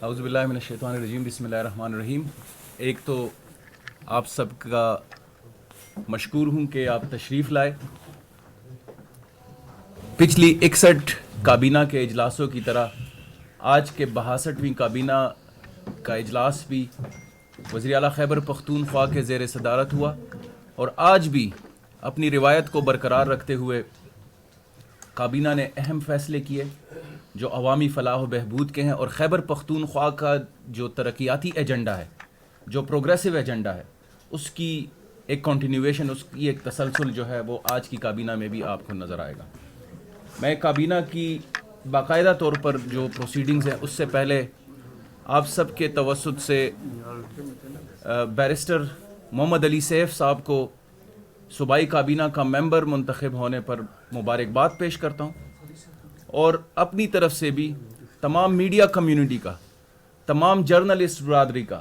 اعوذ باللہ من الشیطان الرجیم، بسم اللہ الرحمن الرحیم۔ ایک تو آپ سب کا مشکور ہوں کہ آپ تشریف لائے۔ پچھلی 61 کابینہ کے اجلاسوں کی طرح آج کے 62ویں کابینہ کا اجلاس بھی وزیر اعلیٰ خیبر پختونخوا کے زیر صدارت ہوا، اور آج بھی اپنی روایت کو برقرار رکھتے ہوئے کابینہ نے اہم فیصلے کیے جو عوامی فلاح و بہبود کے ہیں، اور خیبر پختونخوا کا جو ترقیاتی ایجنڈا ہے، جو پروگریسو ایجنڈا ہے، اس کی ایک کنٹینیویشن، اس کی ایک تسلسل جو ہے وہ آج کی کابینہ میں بھی آپ کو نظر آئے گا۔ میں کابینہ کی باقاعدہ طور پر جو پروسیڈنگز ہیں اس سے پہلے آپ سب کے توسط سے بیرسٹر محمد علی سیف صاحب کو صوبائی کابینہ کا ممبر منتخب ہونے پر مبارکباد پیش کرتا ہوں، اور اپنی طرف سے بھی تمام میڈیا کمیونٹی کا، تمام جرنلسٹ برادری کا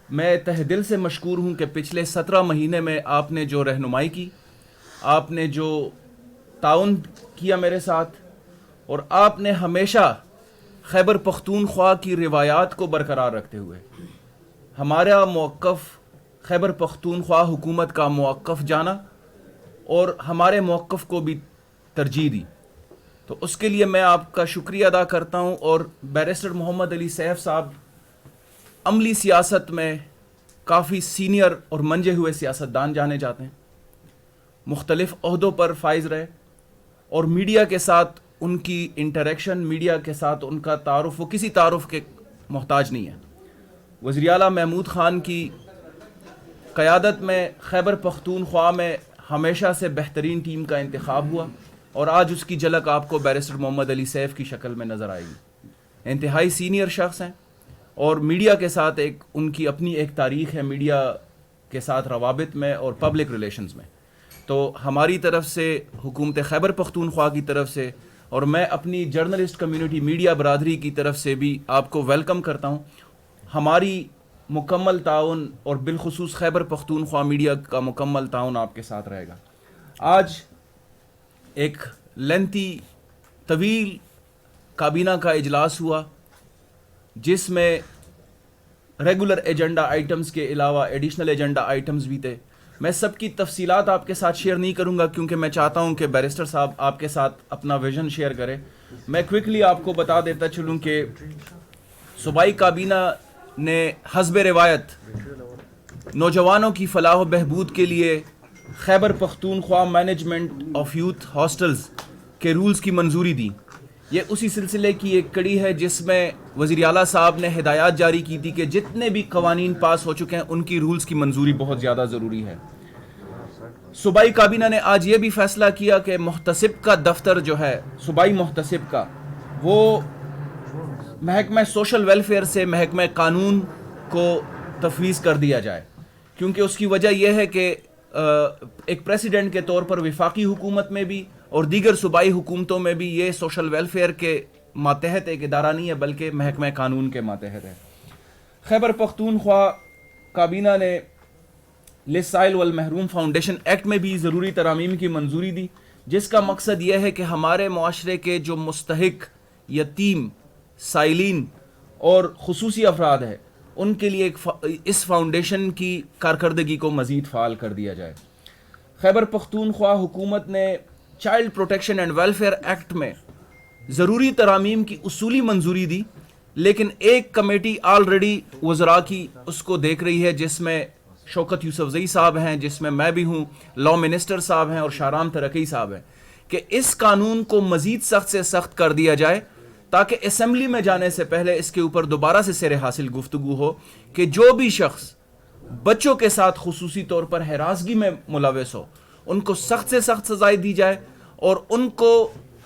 میں تہ دل سے مشکور ہوں کہ پچھلے 17 مہینے میں آپ نے جو رہنمائی کی، آپ نے جو تعاون کیا میرے ساتھ، اور آپ نے ہمیشہ خیبر پختونخوا کی روایات کو برقرار رکھتے ہوئے ہمارا موقف خیبر پختونخوا حکومت کا موقف جانا اور ہمارے موقف کو بھی ترجیح دی، تو اس کے لیے میں آپ کا شکریہ ادا کرتا ہوں۔ اور بیرسٹر محمد علی سیف صاحب عملی سیاست میں کافی سینئر اور منجے ہوئے سیاستدان جانے جاتے ہیں، مختلف عہدوں پر فائز رہے، اور میڈیا کے ساتھ ان کی انٹریکشن، میڈیا کے ساتھ ان کا تعارف، وہ کسی تعارف کے محتاج نہیں ہے۔ وزیر اعلیٰ محمود خان کی قیادت میں خیبر پختونخوا میں ہمیشہ سے بہترین ٹیم کا انتخاب ہوا، اور آج اس کی جھلک آپ کو بیرسٹر محمد علی سیف کی شکل میں نظر آئے گی۔ انتہائی سینئر شخص ہیں، اور میڈیا کے ساتھ ان کی اپنی ایک تاریخ ہے، میڈیا کے ساتھ روابط میں اور پبلک ریلیشنز میں۔ تو ہماری طرف سے، حکومت خیبر پختونخوا کی طرف سے، اور میں اپنی جرنلسٹ کمیونٹی، میڈیا برادری کی طرف سے بھی آپ کو ویلکم کرتا ہوں۔ ہماری مکمل تعاون، اور بالخصوص خیبر پختونخوا میڈیا کا مکمل تعاون آپ کے ساتھ رہے گا۔ آج ایک لینتھی، طویل کابینہ کا اجلاس ہوا، جس میں ریگولر ایجنڈا آئٹمز کے علاوہ ایڈیشنل ایجنڈا آئٹمز بھی تھے۔ میں سب کی تفصیلات آپ کے ساتھ شیئر نہیں کروں گا، کیونکہ میں چاہتا ہوں کہ بیرسٹر صاحب آپ کے ساتھ اپنا ویژن شیئر کریں۔ میں کوئکلی آپ کو بتا دیتا چلوں کہ صوبائی کابینہ نے حسب روایت نوجوانوں کی فلاح و بہبود کے لیے Khyber Pakhtunkhwa management of youth hostels کے رولز کی منظوری دی۔ یہ اسی سلسلے کی ایک کڑی ہے جس میں وزیر اعلیٰ صاحب نے ہدایات جاری کی تھی کہ جتنے بھی قوانین پاس ہو چکے ہیں ان کی رولز کی منظوری بہت زیادہ ضروری ہے۔ صوبائی کابینہ نے آج یہ بھی فیصلہ کیا کہ محتسب کا دفتر جو ہے، صوبائی محتسب کا، وہ محکمہ سوشل ویلفیئر سے محکمہ قانون کو تفویض کر دیا جائے، کیونکہ اس کی وجہ یہ ہے کہ ایک پریسیڈنٹ کے طور پر وفاقی حکومت میں بھی اور دیگر صوبائی حکومتوں میں بھی یہ سوشل ویلفیئر کے ماتحت ایک ادارہ نہیں ہے، بلکہ محکمہ قانون کے ماتحت ہے۔ خیبر پختونخوا کابینہ نے للسائل والمحروم فاؤنڈیشن ایکٹ میں بھی ضروری ترامیم کی منظوری دی، جس کا مقصد یہ ہے کہ ہمارے معاشرے کے جو مستحق، یتیم، سائلین اور خصوصی افراد ہیں، ان کے لیے اس فاؤنڈیشن کی کارکردگی کو مزید فعال کر دیا جائے۔ خیبر پختونخوا حکومت نے child protection and welfare act میں ضروری ترامیم کی اصولی منظوری دی، لیکن ایک کمیٹی آلریڈی وزراء کی اس کو دیکھ رہی ہے، جس میں شوکت یوسفزئی صاحب ہیں، جس میں میں بھی ہوں، لا منسٹر صاحب ہیں، اور شاہرام ترقی صاحب ہیں، کہ اس قانون کو مزید سخت سے سخت کر دیا جائے، تاکہ اسمبلی میں جانے سے پہلے اس کے اوپر دوبارہ سے سیر حاصل گفتگو ہو کہ جو بھی شخص بچوں کے ساتھ خصوصی طور پر ہراسگی میں ملوث ہو، ان کو سخت سے سخت سزائیں دی جائے، اور ان کو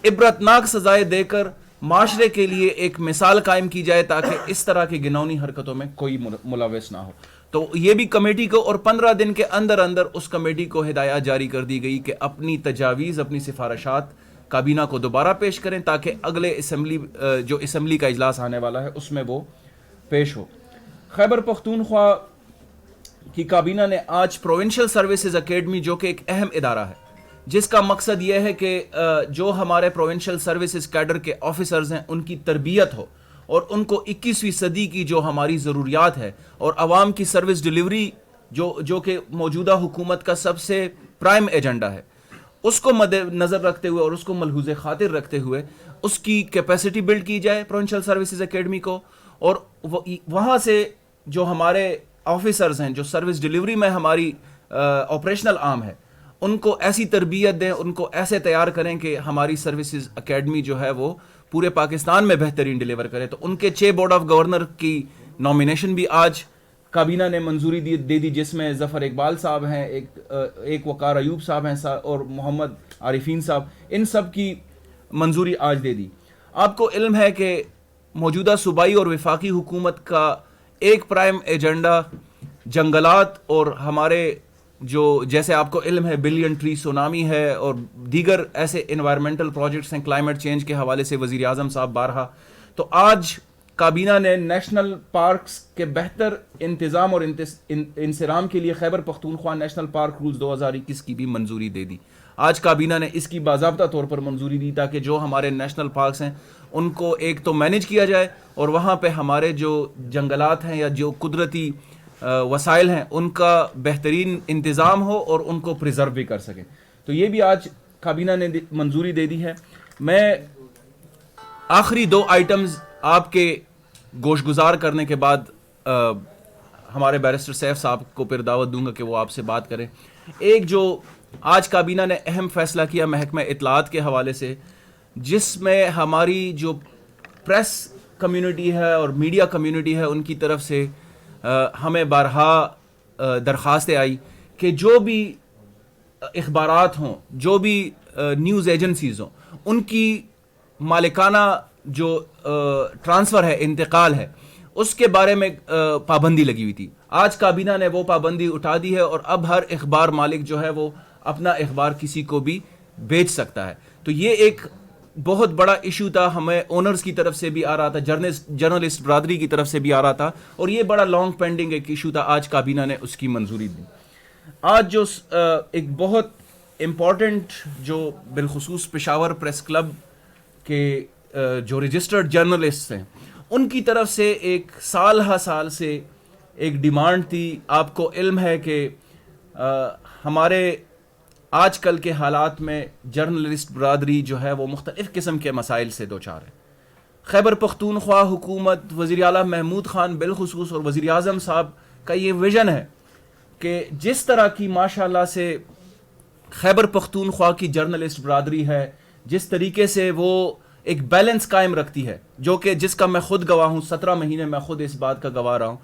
عبرتناک سزائیں دے کر معاشرے کے لیے ایک مثال قائم کی جائے، تاکہ اس طرح کی گناؤنی حرکتوں میں کوئی ملوث نہ ہو۔ تو یہ بھی کمیٹی کو، اور 15 دن کے اندر اندر اس کمیٹی کو ہدایات جاری کر دی گئی کہ اپنی تجاویز، اپنی سفارشات کابینہ کو دوبارہ پیش کریں، تاکہ اگلے اسمبلی کا اجلاس آنے والا ہے اس میں وہ پیش ہو۔ خیبر پختونخوا کی کابینہ نے آج پروونشل سروسز اکیڈمی، جو کہ ایک اہم ادارہ ہے، جس کا مقصد یہ ہے کہ جو ہمارے پروونشل سروسز کیڈر کے آفیسرز ہیں ان کی تربیت ہو، اور ان کو 21ویں صدی کی جو ہماری ضروریات ہے اور عوام کی سروس ڈیلیوری جو کہ موجودہ حکومت کا سب سے پرائم ایجنڈا ہے، اس کو مد نظر رکھتے ہوئے اور اس کو ملحوظ خاطر رکھتے ہوئے اس کی کیپیسٹی بلڈ کی جائے پروونشل سروسز اکیڈمی کو، اور وہاں سے جو ہمارے آفیسرز ہیں جو سروس ڈیلیوری میں ہماری آپریشنل آرم ہے، ان کو ایسی تربیت دیں، ان کو ایسے تیار کریں کہ ہماری سروسز اکیڈمی جو ہے وہ پورے پاکستان میں بہترین ڈیلیور کرے۔ تو ان کے 6 بورڈ آف گورنر کی نامینیشن بھی آج کابینہ نے منظوری دے دی، جس میں ظفر اقبال صاحب ہیں، ایک وقار ایوب صاحب ہیں اور محمد عارفین صاحب، ان سب کی منظوری آج دے دی۔ آپ کو علم ہے کہ موجودہ صوبائی اور وفاقی حکومت کا ایک پرائم ایجنڈا جنگلات اور ہمارے جو جیسے آپ کو علم ہے بلین ٹری سونامی ہے اور دیگر ایسے انوائرمنٹل پروجیکٹس ہیں کلائمیٹ چینج کے حوالے سے وزیر اعظم صاحب بارہا، تو آج کابینہ نے نیشنل پارکس کے بہتر انتظام اور انصرام کے لیے Khyber Pakhtunkhwa national park rules 2021 کی بھی منظوری دے دی۔ آج کابینہ نے اس کی باضابطہ طور پر منظوری دی تاکہ جو ہمارے نیشنل پارکس ہیں ان کو ایک تو مینیج کیا جائے اور وہاں پہ ہمارے جو جنگلات ہیں یا جو قدرتی وسائل ہیں ان کا بہترین انتظام ہو اور ان کو پریزرو بھی کر سکیں۔ تو یہ بھی آج کابینہ نے منظوری دے دی ہے۔ میں آخری 2 آئٹمز آپ کے گوش گزار کرنے کے بعد ہمارے بیرسٹر سیف صاحب کو پھر دعوت دوں گا کہ وہ آپ سے بات کریں۔ ایک جو آج کابینہ نے اہم فیصلہ کیا محکمہ اطلاعات کے حوالے سے، جس میں ہماری جو پریس کمیونٹی ہے اور میڈیا کمیونٹی ہے ان کی طرف سے ہمیں بارہا درخواستیں آئی کہ جو بھی اخبارات ہوں، جو بھی نیوز ایجنسیز ہوں، ان کی مالکانہ جو ٹرانسفر ہے، انتقال ہے، اس کے بارے میں پابندی لگی ہوئی تھی۔ آج کابینہ نے وہ پابندی اٹھا دی ہے اور اب ہر اخبار مالک جو ہے وہ اپنا اخبار کسی کو بھی بیچ سکتا ہے۔ تو یہ ایک بہت بڑا ایشو تھا، ہمیں اونرز کی طرف سے بھی آ رہا تھا، جرنلسٹ برادری کی طرف سے بھی آ رہا تھا، اور یہ بڑا لانگ پینڈنگ ایک ایشو تھا۔ آج کابینہ نے اس کی منظوری دی۔ آج جو ایک بہت امپورٹنٹ جو بالخصوص پشاور پریس کلب کے جو رجسٹرڈ جرنلسٹ ہیں ان کی طرف سے ایک سال ہا سال سے ایک ڈیمانڈ تھی۔ آپ کو علم ہے کہ ہمارے آج کل کے حالات میں جرنلسٹ برادری جو ہے وہ مختلف قسم کے مسائل سے دوچار ہے۔ خیبر پختونخوا حکومت، وزیر اعلیٰ محمود خان بالخصوص اور وزیر اعظم صاحب کا یہ ویژن ہے کہ جس طرح کی ماشاءاللہ سے خیبر پختونخوا کی جرنلسٹ برادری ہے، جس طریقے سے وہ ایک بیلنس قائم رکھتی ہے، جو کہ جس کا میں خود گواہ ہوں، 17 مہینے میں خود اس بات کا گواہ رہا ہوں۔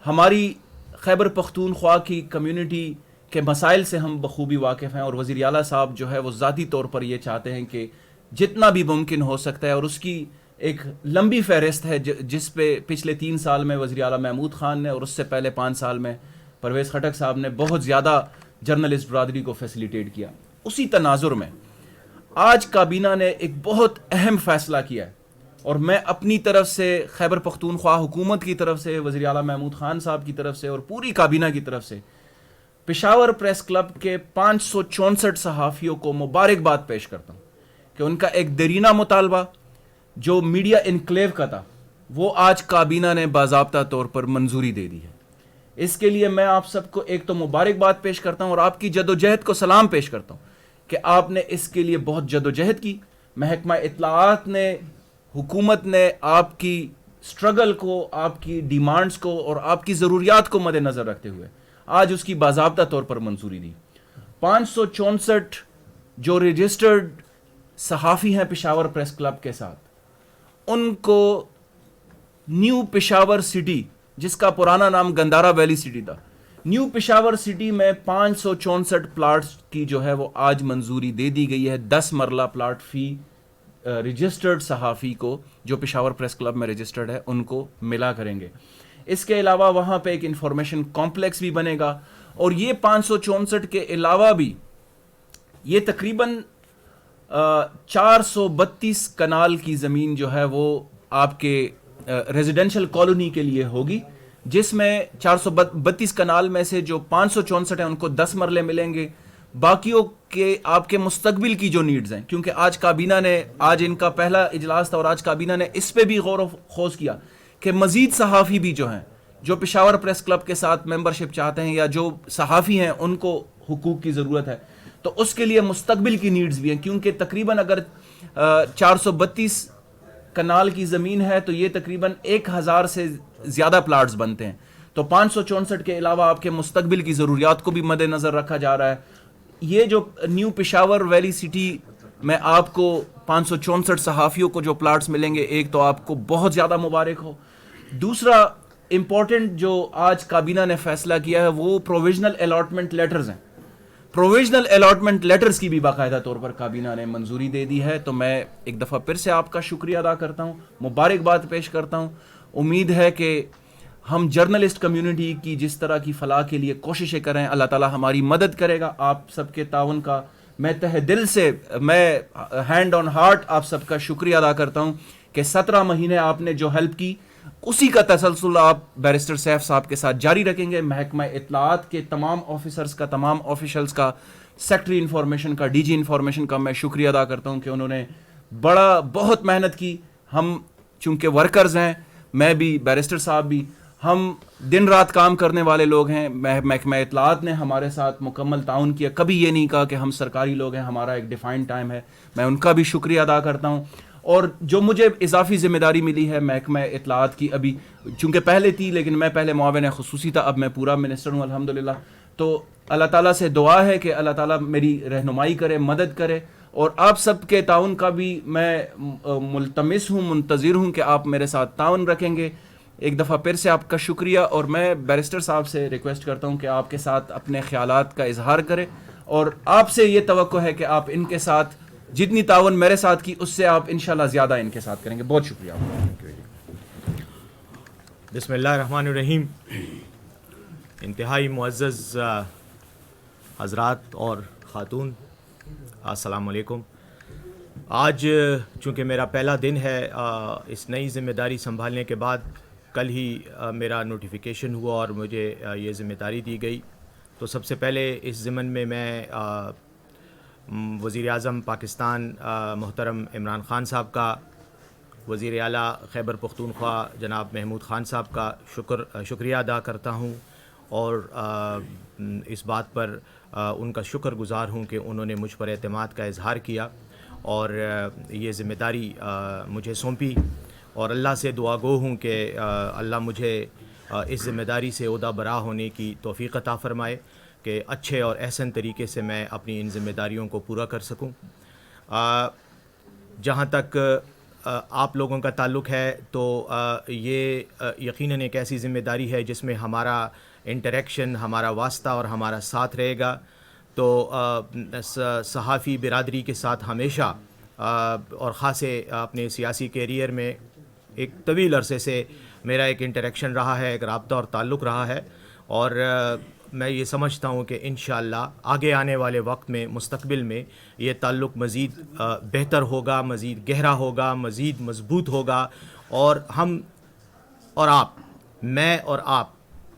ہماری خیبر پختونخوا کی کمیونٹی کے مسائل سے ہم بخوبی واقف ہیں، اور وزیر اعلیٰ صاحب جو ہے وہ ذاتی طور پر یہ چاہتے ہیں کہ جتنا بھی ممکن ہو سکتا ہے، اور اس کی ایک لمبی فہرست ہے جس پہ پچھلے 3 سال میں وزیر اعلیٰ محمود خان نے اور اس سے پہلے 5 سال میں پرویز خٹک صاحب نے بہت زیادہ جرنلسٹ برادری کو فیسیلیٹیٹ کیا۔ اسی تناظر میں آج کابینہ نے ایک بہت اہم فیصلہ کیا ہے، اور میں اپنی طرف سے خیبر پختونخوا حکومت کی طرف سے، وزیر اعلیٰ محمود خان صاحب کی طرف سے اور پوری کابینہ کی طرف سے پشاور پریس کلب کے 564 صحافیوں کو مبارکباد پیش کرتا ہوں کہ ان کا ایک دیرینہ مطالبہ جو میڈیا انکلیو کا تھا وہ آج کابینہ نے باضابطہ طور پر منظوری دے دی ہے۔ اس کے لیے میں آپ سب کو ایک تو مبارکباد پیش کرتا ہوں اور آپ کی جدوجہد کو سلام پیش کرتا ہوں کہ آپ نے اس کے لیے بہت جدوجہد کی۔ محکمہ اطلاعات نے، حکومت نے آپ کی سٹرگل کو، آپ کی ڈیمانڈز کو اور آپ کی ضروریات کو مد نظر رکھتے ہوئے آج اس کی باضابطہ طور پر منظوری دی۔ 564 جو رجسٹرڈ صحافی ہیں پشاور پریس کلب کے ساتھ، ان کو نیو پشاور سٹی، جس کا پرانا نام گندارا ویلی سٹی تھا، نیو پشاور سٹی میں 564 پلاٹس کی جو ہے وہ آج منظوری دے دی گئی ہے۔ 10 مرلہ پلاٹ فی رجسٹرڈ صحافی کو جو پشاور پریس کلب میں رجسٹرڈ ہے ان کو ملا کریں گے۔ اس کے علاوہ وہاں پہ ایک انفارمیشن کمپلیکس بھی بنے گا، اور یہ 564 کے علاوہ بھی یہ تقریباً 432 کنال کی زمین جو ہے وہ آپ کے ریزیڈینشل کالونی کے لیے ہوگی، جس میں 432 کنال میں سے جو 564 ہیں ان کو 10 مرلے ملیں گے، باقیوں کے آپ کے مستقبل کی جو نیڈز ہیں, کیونکہ آج کابینہ نے, آج ان کا پہلا اجلاس تھا اور آج کابینہ نے اس پہ بھی غور و خوض کیا کہ مزید صحافی بھی جو ہیں, جو پشاور پریس کلب کے ساتھ ممبرشپ چاہتے ہیں یا جو صحافی ہیں ان کو حقوق کی ضرورت ہے, تو اس کے لیے مستقبل کی نیڈز بھی ہیں, کیونکہ تقریباً اگر 432 کنال کی زمین ہے تو یہ تقریباً 1000 سے زیادہ پلاٹس بنتے ہیں, تو 564 کے علاوہ آپ کے مستقبل کی ضروریات کو بھی مد نظر رکھا جا رہا ہے. یہ جو نیو پشاور ویلی سٹی میں آپ کو 564 صحافیوں کو جو پلاٹس ملیں گے, ایک تو آپ کو بہت زیادہ مبارک ہو. دوسرا امپورٹنٹ جو آج کابینہ نے فیصلہ کیا ہے وہ پروویژنل الاٹمنٹ لیٹرز ہیں. پروویژنل الاٹمنٹ لیٹرز کی بھی باقاعدہ طور پر کابینہ نے منظوری دے دی ہے, تو میں ایک دفعہ پھر سے آپ کا شکریہ ادا کرتا ہوں, مبارکباد پیش کرتا ہوں. امید ہے کہ ہم جرنلسٹ کمیونٹی کی جس طرح کی فلاح کے لیے کوششیں کریں, اللہ تعالیٰ ہماری مدد کرے گا. آپ سب کے تعاون کا میں تہ دل سے, میں ہینڈ آن ہارٹ آپ سب کا شکریہ ادا کرتا ہوں کہ 17 مہینے آپ نے جو ہیلپ کی اسی کا تسلسل آپ بیرسٹر سیف صاحب کے ساتھ جاری رکھیں گے. محکمہ اطلاعات کے تمام آفیسرز کا, تمام آفیشلز کا, سیکٹری انفارمیشن کا, ڈی جی انفارمیشن کا میں شکریہ ادا کرتا ہوں کہ انہوں نے بہت محنت کی. ہم چونکہ ورکرز ہیں, میں بھی, بیرسٹر صاحب بھی, ہم دن رات کام کرنے والے لوگ ہیں. محکمہ اطلاعات نے ہمارے ساتھ مکمل تعاون کیا, کبھی یہ نہیں کہا کہ ہم سرکاری لوگ ہیں, ہمارا ایک ڈیفائنڈ ٹائم ہے. میں ان کا بھی شکریہ ادا کرتا ہوں. اور جو مجھے اضافی ذمہ داری ملی ہے محکمہ اطلاعات کی, ابھی چونکہ پہلے تھی لیکن میں پہلے معاون خصوصی تھا, اب میں پورا منسٹر ہوں الحمدللہ. تو اللہ تعالیٰ سے دعا ہے کہ اللہ تعالیٰ میری رہنمائی کرے, مدد کرے, اور آپ سب کے تعاون کا بھی میں ملتمس ہوں, منتظر ہوں کہ آپ میرے ساتھ تعاون رکھیں گے. ایک دفعہ پھر سے آپ کا شکریہ, اور میں بیرسٹر صاحب سے ریکویسٹ کرتا ہوں کہ آپ کے ساتھ اپنے خیالات کا اظہار کریں, اور آپ سے یہ توقع ہے کہ آپ ان کے ساتھ جتنی تعاون میرے ساتھ کی اس سے آپ انشاءاللہ زیادہ ان کے ساتھ کریں گے. بہت شکریہ. بسم اللہ الرحمن الرحیم. انتہائی معزز حضرات اور خاتون, السلام علیکم. آج چونکہ میرا پہلا دن ہے اس نئی ذمہ داری سنبھالنے کے بعد, کل ہی میرا نوٹیفیکیشن ہوا اور مجھے یہ ذمہ داری دی گئی, تو سب سے پہلے اس ضمن میں وزیر اعظم پاکستان محترم عمران خان صاحب کا, وزیر اعلیٰ خیبر پختونخوا جناب محمود خان صاحب کا شکریہ ادا کرتا ہوں, اور اس بات پر ان کا شکر گزار ہوں کہ انہوں نے مجھ پر اعتماد کا اظہار کیا اور یہ ذمہ داری مجھے سونپی, اور اللہ سے دعا گو ہوں کہ اللہ مجھے اس ذمہ داری سے عہدہ برا ہونے کی توفیق عطا فرمائے کہ اچھے اور احسن طریقے سے میں اپنی ان ذمہ داریوں کو پورا کر سکوں. جہاں تک آپ لوگوں کا تعلق ہے تو یہ یقیناً ایک ایسی ذمہ داری ہے جس میں ہمارا انٹریکشن, ہمارا واسطہ اور ہمارا ساتھ رہے گا. تو صحافی برادری کے ساتھ ہمیشہ اور خاصے اپنے سیاسی کیریئر میں ایک طویل عرصے سے میرا ایک انٹریکشن رہا ہے, ایک رابطہ اور تعلق رہا ہے, اور میں یہ سمجھتا ہوں کہ انشاءاللہ آگے آنے والے وقت میں, مستقبل میں یہ تعلق مزید بہتر ہوگا, مزید گہرا ہوگا, مزید مضبوط ہوگا, اور ہم اور آپ, میں اور آپ,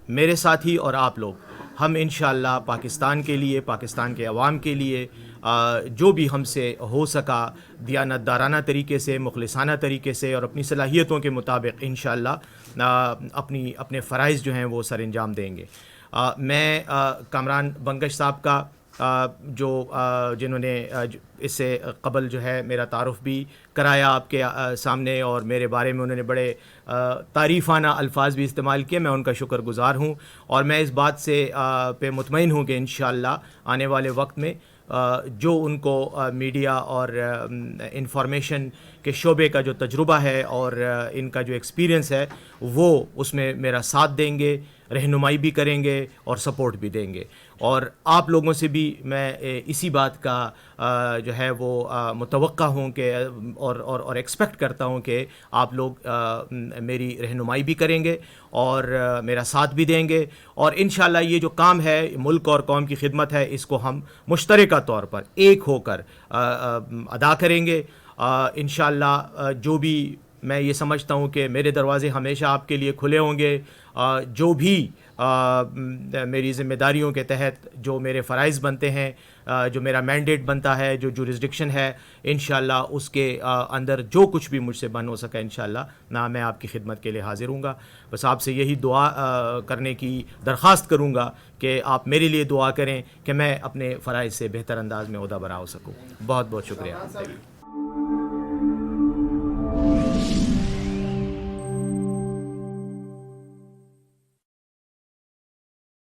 میرے ساتھی اور آپ لوگ, ہم انشاءاللہ پاکستان کے لیے, پاکستان کے عوام کے لیے جو بھی ہم سے ہو سکا دیانت دارانہ طریقے سے, مخلصانہ طریقے سے اور اپنی صلاحیتوں کے مطابق انشاءاللہ اپنے فرائض جو ہیں وہ سر انجام دیں گے. میں کامران بنگش صاحب کا جنہوں نے اس سے قبل جو ہے میرا تعارف بھی کرایا آپ کے سامنے, اور میرے بارے میں انہوں نے بڑے تعریفانہ الفاظ بھی استعمال کیے, میں ان کا شکر گزار ہوں, اور میں اس بات سے پہ مطمئن ہوں کہ انشاءاللہ آنے والے وقت میں جو ان کو میڈیا اور انفارمیشن کے شعبے کا جو تجربہ ہے اور ان کا جو ایکسپیرینس ہے وہ اس میں میرا ساتھ دیں گے, رہنمائی بھی کریں گے اور سپورٹ بھی دیں گے. اور آپ لوگوں سے بھی میں اسی بات کا جو ہے وہ متوقع ہوں کہ اور ایکسپیکٹ کرتا ہوں کہ آپ لوگ میری رہنمائی بھی کریں گے اور میرا ساتھ بھی دیں گے, اور انشاءاللہ یہ جو کام ہے ملک اور قوم کی خدمت ہے اس کو ہم مشترکہ طور پر ایک ہو کر ادا کریں گے. انشاءاللہ جو بھی میں یہ سمجھتا ہوں کہ میرے دروازے ہمیشہ آپ کے لیے کھلے ہوں گے. جو بھی میری ذمہ داریوں کے تحت جو میرے فرائض بنتے ہیں, جو میرا مینڈیٹ بنتا ہے, جو جورسڈکشن ہے, انشاءاللہ اس کے اندر جو کچھ بھی مجھ سے بن ہو سکا انشاءاللہ میں آپ کی خدمت کے لیے حاضر ہوں گا. بس آپ سے یہی دعا کرنے کی درخواست کروں گا کہ آپ میرے لیے دعا کریں کہ میں اپنے فرائض سے بہتر انداز میں عہدہ برا ہو سکوں. بہت بہت شکریہ.